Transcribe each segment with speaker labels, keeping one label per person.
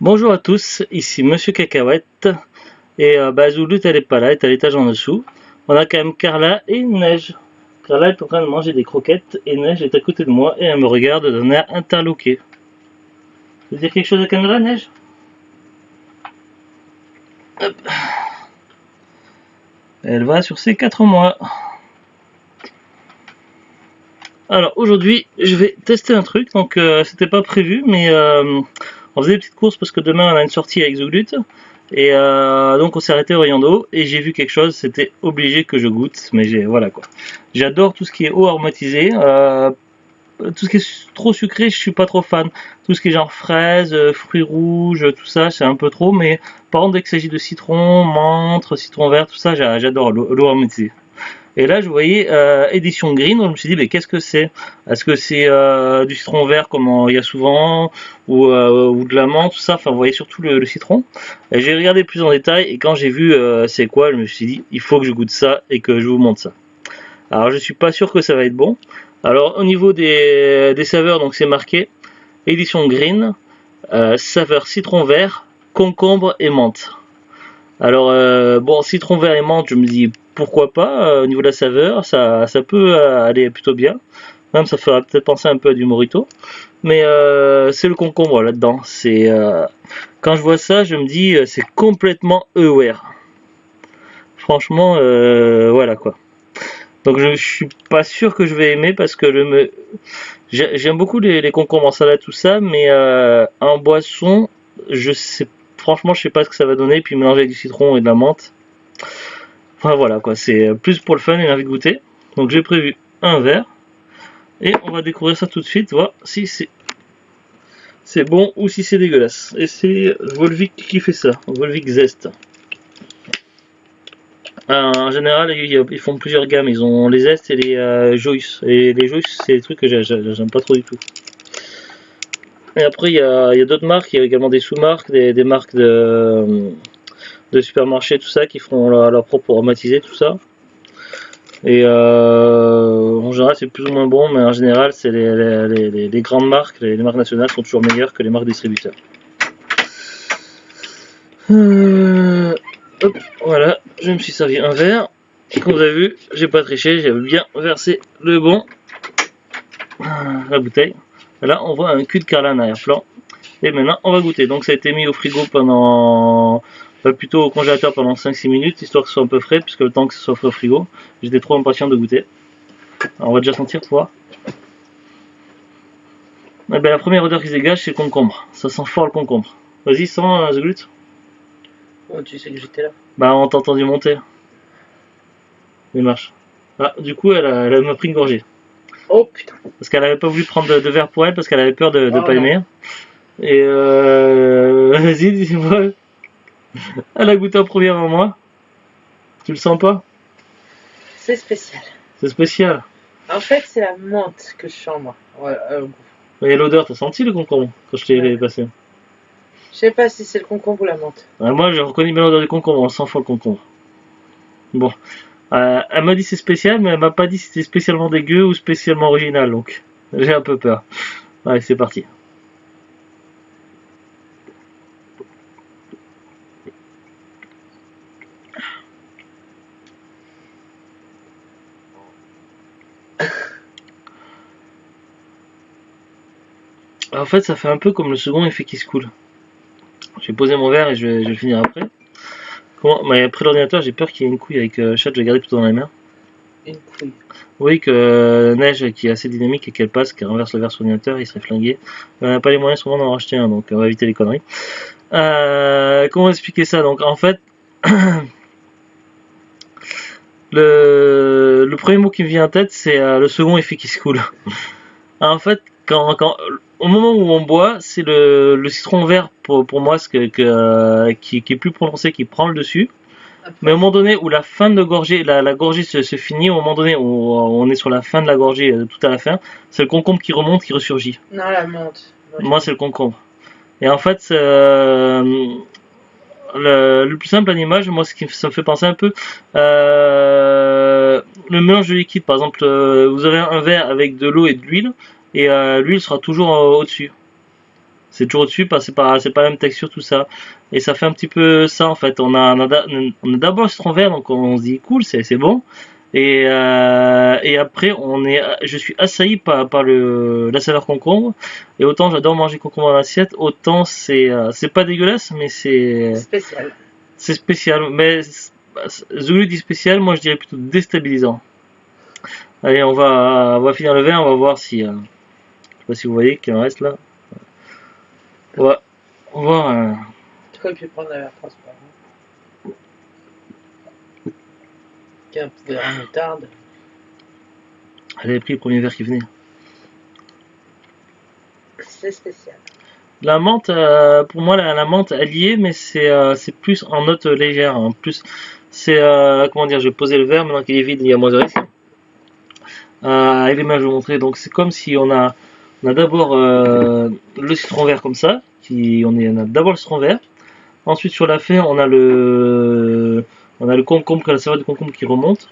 Speaker 1: Bonjour à tous, ici Monsieur Cacahuète et Zoulout elle est pas là, elle est à l'étage en dessous. On a quand même Carla et Neige. Carla est en train de manger des croquettes et Neige est à côté de moi et elle me regarde d'un air interloqué. Tu veux dire quelque chose à la caméra, Neige? Hop. Elle va sur ses 4 mois. Alors aujourd'hui je vais tester un truc, donc c'était pas prévu mais on faisait des petites courses parce que demain on a une sortie avec Zoulut. Et donc on s'est arrêté au rayon d'eau et j'ai vu quelque chose, c'était obligé que je goûte, mais voilà quoi. J'adore tout ce qui est eau aromatisée, tout ce qui est trop sucré, je suis pas trop fan. Tout ce qui est genre fraises, fruits rouges, tout ça, c'est un peu trop, mais par contre dès qu'il s'agit de citron, menthe, citron vert, tout ça, j'adore l'eau aromatisée. Et là, je voyais édition green, donc je me suis dit, mais qu'est-ce que c'est? Est-ce que c'est du citron vert comme il y a souvent, ou de la menthe, tout ça? Enfin, vous voyez surtout le citron. Et j'ai regardé plus en détail, et quand j'ai vu c'est quoi, je me suis dit, il faut que je goûte ça et que je vous montre ça. Alors, je suis pas sûr que ça va être bon. Alors, au niveau des saveurs, donc c'est marqué édition green, saveur citron vert, concombre et menthe. Alors, bon, citron vert et menthe, je me dis pourquoi pas, au niveau de la saveur, ça peut aller plutôt bien. Même ça ferait peut-être penser un peu à du Morito. Mais c'est le concombre là-dedans. Quand je vois ça, je me dis c'est complètement aware. Franchement, voilà quoi. Donc je suis pas sûr que je vais aimer parce que j'aime beaucoup les concombres en salade tout ça, mais en boisson, franchement je sais pas ce que ça va donner. Puis mélanger avec du citron et de la menthe. Enfin voilà quoi, c'est plus pour le fun et l'envie de goûter. Donc j'ai prévu un verre. Et on va découvrir ça tout de suite, voir si c'est bon ou si c'est dégueulasse. Et c'est Volvic qui fait ça, Volvic Zest. En général, ils font plusieurs gammes. Ils ont les Zest et les Joyce. Et les Joyce, c'est des trucs que j'aime pas trop du tout. Et après, il y a d'autres marques. Il y a également des sous-marques, des marques de supermarchés, tout ça, qui font leur propre aromatisé, tout ça. Et en général c'est plus ou moins bon, mais en général c'est les grandes marques, les marques nationales sont toujours meilleures que les marques distributeurs. Hop, voilà, je me suis servi un verre. Comme vous avez vu, j'ai pas triché, j'ai bien versé le bon, la bouteille. Là on voit un cul de Carla en arrière-plan. Et maintenant on va goûter. Donc ça a été mis au frigo plutôt au congélateur pendant 5-6 minutes, histoire que ce soit un peu frais, puisque le temps que ce soit frais au frigo, j'étais trop impatient de goûter. Alors on va déjà sentir pour voir. Eh ben, la première odeur qui se dégage, c'est le concombre. Ça sent fort le concombre. Vas-y, sens The Glut.
Speaker 2: Oh, tu sais que j'étais là.
Speaker 1: Bah, on t'a entendu monter. Il marche. Ah, du coup, elle m'a pris une gorgée.
Speaker 2: Oh putain.
Speaker 1: Parce qu'elle avait pas voulu prendre de verre pour elle, parce qu'elle avait peur de pas aimer. Et vas-y, dis-moi. Elle a goûté en premier avant moi. Tu le sens pas?
Speaker 2: C'est spécial.
Speaker 1: C'est spécial.
Speaker 2: En fait, c'est la menthe que je sens, moi. Voilà,
Speaker 1: Et l'odeur, t'as senti le concombre quand je t'ai passé?
Speaker 2: Je sais pas si c'est le concombre ou la menthe.
Speaker 1: Moi, je reconnais bien l'odeur du concombre, on le sent fort le concombre. Bon. Elle m'a dit c'est spécial, mais elle m'a pas dit si c'était spécialement dégueu ou spécialement original, donc j'ai un peu peur. Allez, c'est parti. En fait, ça fait un peu comme le second effet qui se coule. Je vais poser mon verre et je vais le finir après. Mais après l'ordinateur, j'ai peur qu'il y ait une couille avec chat, je vais garder plutôt dans les mains.
Speaker 2: Une couille.
Speaker 1: Oui, que Neige qui est assez dynamique et qu'elle passe, qu'elle renverse le verre sur l'ordinateur, il serait flingué. On n'a pas les moyens souvent d'en racheter un, donc on va éviter les conneries. Comment expliquer ça? Donc en fait, le premier mot qui me vient en tête, c'est le second effet qui se coule. En fait, au moment où on boit, c'est le citron vert pour moi qui est plus prononcé, qui prend le dessus. Mais au moment donné où la fin de gorgée, la gorgée se finit, au moment donné où on est sur la fin de la gorgée, tout à la fin, c'est le concombre qui remonte, qui ressurgit.
Speaker 2: Non, la menthe.
Speaker 1: Moi, c'est le concombre. Et en fait, le plus simple à l'image, moi, ça me fait penser un peu le mélange de liquide. Par exemple, vous avez un verre avec de l'eau et de l'huile, et l'huile sera toujours au-dessus. C'est toujours au-dessus, c'est pas la même texture, tout ça. Et ça fait un petit peu ça en fait. On a d'abord le citron vert, donc on se dit cool, c'est bon. Et après, je suis assailli par la saveur concombre. Et autant j'adore manger concombre en assiette, autant c'est pas dégueulasse, mais
Speaker 2: Spécial.
Speaker 1: c'est spécial. Mais Zulu dit spécial, moi je dirais plutôt déstabilisant. Allez, on va finir le verre, on va voir si. Je sais pas si vous voyez qu'il en reste là. Ouais, on va voir.
Speaker 2: Tu aurais pu prendre un verre transparent. Un peu de moutarde.
Speaker 1: Elle avait pris le premier verre qui venait.
Speaker 2: C'est spécial.
Speaker 1: La menthe, pour moi, la menthe, elle y est, mais c'est plus en note légère. En plus, comment dire, je vais poser le verre maintenant qu'il est vide, il y a moins de risque. Avec les mains, je vais vous montrer. Donc, c'est comme si on a d'abord le citron vert comme ça. On a d'abord le citron vert. Ensuite, sur la fin, on a le concombre, la saveur du concombre qui remonte.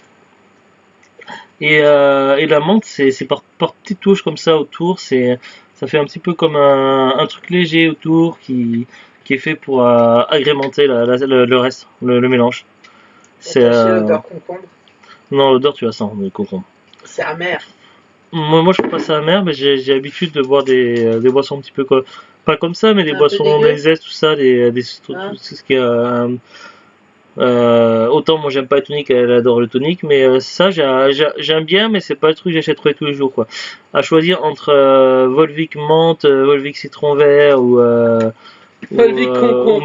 Speaker 1: Et la menthe, c'est par petites touches comme ça autour. Ça fait un petit peu comme un truc léger autour qui est fait pour agrémenter le reste, le mélange.
Speaker 2: C'est l'odeur concombre.
Speaker 1: Non, l'odeur, tu la sens, le concombre.
Speaker 2: C'est amer.
Speaker 1: Moi, je trouve pas ça amer, mais j'ai l'habitude de boire des boissons un petit peu pas comme ça, mais des boissons, des zestes, tout ça, tout ce qui est. Autant moi j'aime pas le tonic, elle adore le tonic, mais ça j'aime bien, mais c'est pas le truc que j'achèterais tous les jours quoi. À choisir entre Volvic menthe, Volvic citron vert ou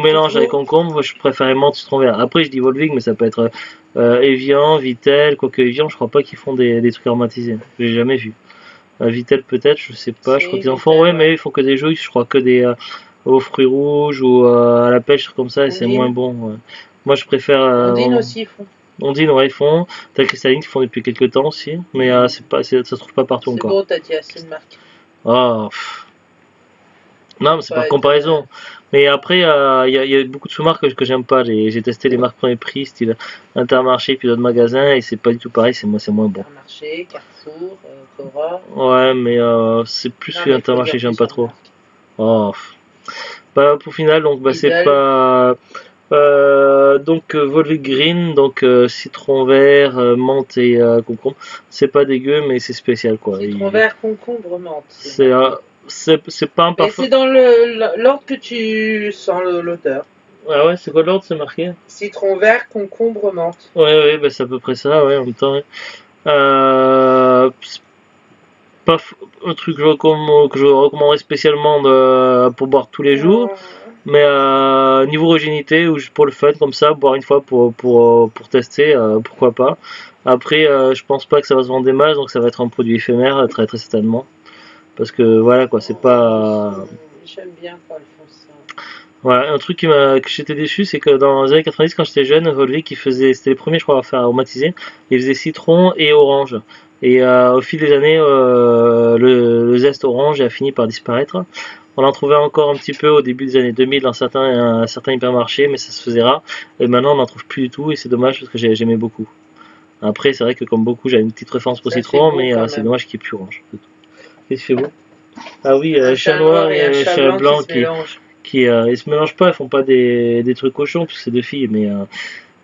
Speaker 1: mélange avec concombre, moi je préfère menthe citron vert. Après je dis Volvic, mais ça peut être Evian, Vitel, quoique Evian je crois pas qu'ils font des trucs aromatisés, j'ai jamais vu. Vitel peut-être, je sais pas, je crois qu'ils en font, ouais, mais ils font que des jus, je crois que des aux fruits rouges ou à la pêche comme ça, et c'est moins bon. Ouais. Moi je préfère.
Speaker 2: Ondine aussi ils font.
Speaker 1: Ondine, ouais, ils font. T'as Cristalline qui font depuis quelques temps aussi, mais ça se trouve pas partout encore.
Speaker 2: C'est bon, t'as dit assez de marque.
Speaker 1: Oh, non, mais c'est par comparaison. Mais après, il y a beaucoup de sous-marques que j'aime pas. J'ai testé les marques premier prix, style Intermarché, puis d'autres magasins, et c'est pas du tout pareil, c'est moins bon.
Speaker 2: Intermarché, Carrefour, Cora.
Speaker 1: Ouais, mais c'est plus Intermarché que j'aime pas trop. Oh. Bah, pour final, donc, bah, c'est pas. Donc Volvic Green, donc citron vert, menthe et concombre. C'est pas dégueu, mais c'est spécial quoi.
Speaker 2: Citron vert, concombre, menthe.
Speaker 1: C'est pas un parfum.
Speaker 2: Et c'est dans l'ordre que tu sens l'odeur.
Speaker 1: Ah ouais, c'est quoi l'ordre, c'est marqué?
Speaker 2: Citron vert, concombre, menthe.
Speaker 1: Ouais, bah c'est à peu près ça, ouais, en même temps. Ouais. Pas un truc que je recommanderais spécialement pour boire tous les jours. Mais niveau originalité ou juste pour le fun comme ça, boire une fois pour tester, pourquoi pas. Après, je pense pas que ça va se vendre des masses, donc ça va être un produit éphémère très très certainement. Parce que voilà quoi, c'est pas.
Speaker 2: J'aime bien quand ils font ça.
Speaker 1: Voilà, un truc que j'étais déçu, c'est que dans les années 90, quand j'étais jeune, Volvic, c'était les premiers, je crois, à faire aromatiser. Ils faisaient citron et orange. Et au fil des années, le zeste orange a fini par disparaître. On en trouvait encore un petit peu au début des années 2000 dans certains hypermarchés, mais ça se faisait rare. Et maintenant, on n'en trouve plus du tout, et c'est dommage parce que j'aimais beaucoup. Après, c'est vrai que comme beaucoup, j'avais une petite référence pour citron, mais c'est dommage qu'il n'y ait plus orange. Qu'est-ce qu'il fait beau? Ah oui, chat noir et chat blanc qui ils se mélangent pas, ils font pas des trucs cochons, puisque c'est deux filles, mais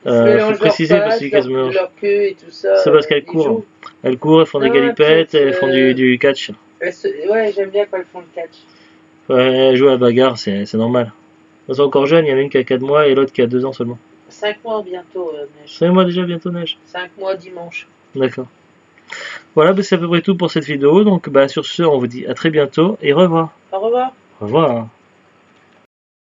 Speaker 1: faut préciser parce qu'elles se mélangent. C'est parce qu'elles courent. Elles courent, elles font des galipettes, elles font du catch.
Speaker 2: Ouais, j'aime bien quand elles font le catch.
Speaker 1: Ouais, jouer à la bagarre, c'est normal. Elles sont encore jeunes, il y en a une qui a 4 mois et l'autre qui a 2 ans seulement.
Speaker 2: 5 mois bientôt, Neige.
Speaker 1: 5 mois déjà, bientôt Neige.
Speaker 2: 5 mois dimanche.
Speaker 1: D'accord. Voilà, bah, c'est à peu près tout pour cette vidéo. Donc bah, sur ce, on vous dit à très bientôt et au revoir.
Speaker 2: Au revoir.
Speaker 1: Au revoir.